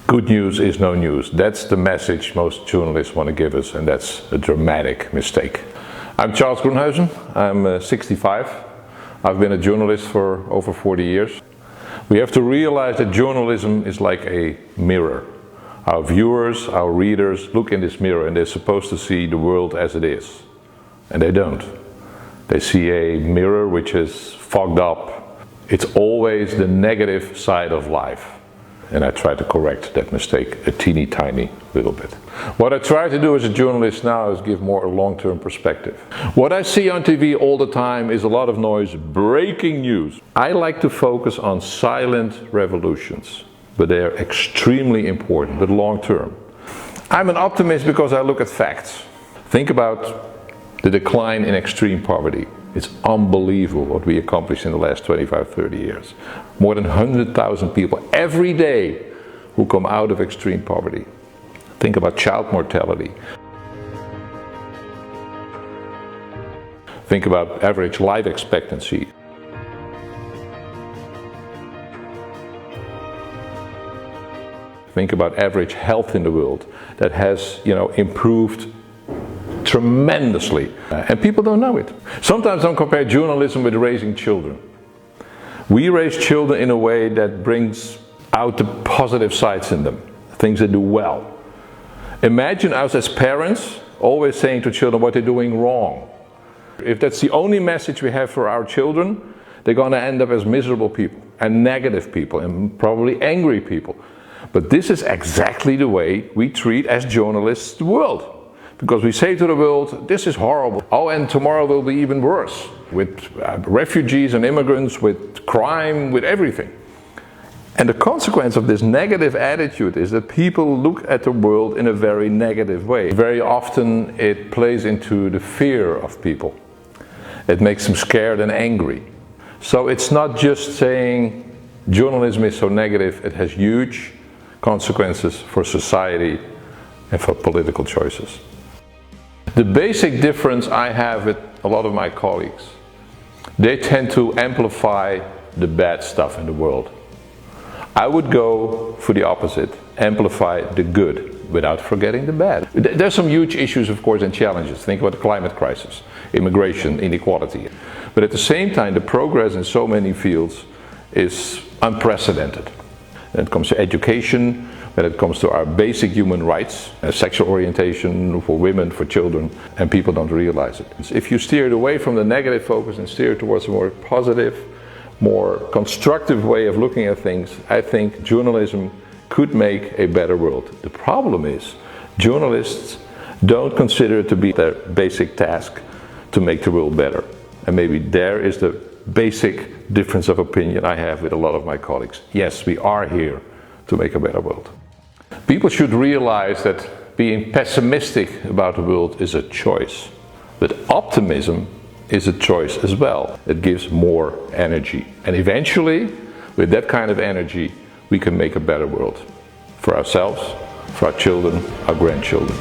Good news is no news. That's the message most journalists want to give us, and that's a dramatic mistake. I'm Charles Groenhuizen. I'm 65. I've been a journalist for over 40 years. We have to realize that journalism is like a mirror. Our viewers, our readers look in this mirror and they're supposed to see the world as it is. And they don't. They see a mirror which is fogged up. It's always the negative side of life. And I try to correct that mistake a teeny tiny little bit. What I try to do as a journalist now is give more a long-term perspective. What I see on TV all the time is a lot of noise, breaking news. I like to focus on silent revolutions, but they are extremely important, but long-term. I'm an optimist because I look at facts. Think about the decline in extreme poverty. It's unbelievable what we accomplished in the last 25, 30 years. More than 100,000 people every day who come out of extreme poverty. Think about child mortality. Think about average life expectancy. Think about average health in the world that has, improved tremendously, and people don't know it. Sometimes I compare journalism with raising children. We raise children in a way that brings out the positive sides in them, things they do well. Imagine us as parents always saying to children what they're doing wrong. If that's the only message we have for our children, they're going to end up as miserable people and negative people and probably angry people. But this is exactly the way we treat as journalists the world. Because we say to the world, this is horrible. Oh, and tomorrow will be even worse. With refugees and immigrants, with crime, with everything. And the consequence of this negative attitude is that people look at the world in a very negative way. Very often it plays into the fear of people. It makes them scared and angry. So it's not just saying journalism is so negative, it has huge consequences for society and for political choices. The basic difference I have with a lot of my colleagues, they tend to amplify the bad stuff in the world. I would go for the opposite, amplify the good without forgetting the bad. There's some huge issues, of course, and challenges. Think about the climate crisis, immigration, inequality. But at the same time, the progress in so many fields is unprecedented. When it comes to education, when it comes to our basic human rights, sexual orientation for women, for children, and people don't realize it. If you steer it away from the negative focus and steer towards a more positive, more constructive way of looking at things, I think journalism could make a better world. The problem is, journalists don't consider it to be their basic task to make the world better. And maybe there is the basic difference of opinion I have with a lot of my colleagues. Yes, we are here to make a better world. People should realize that being pessimistic about the world is a choice, but optimism is a choice as well. It gives more energy, and eventually with that kind of energy we can make a better world for ourselves, for our children, our grandchildren.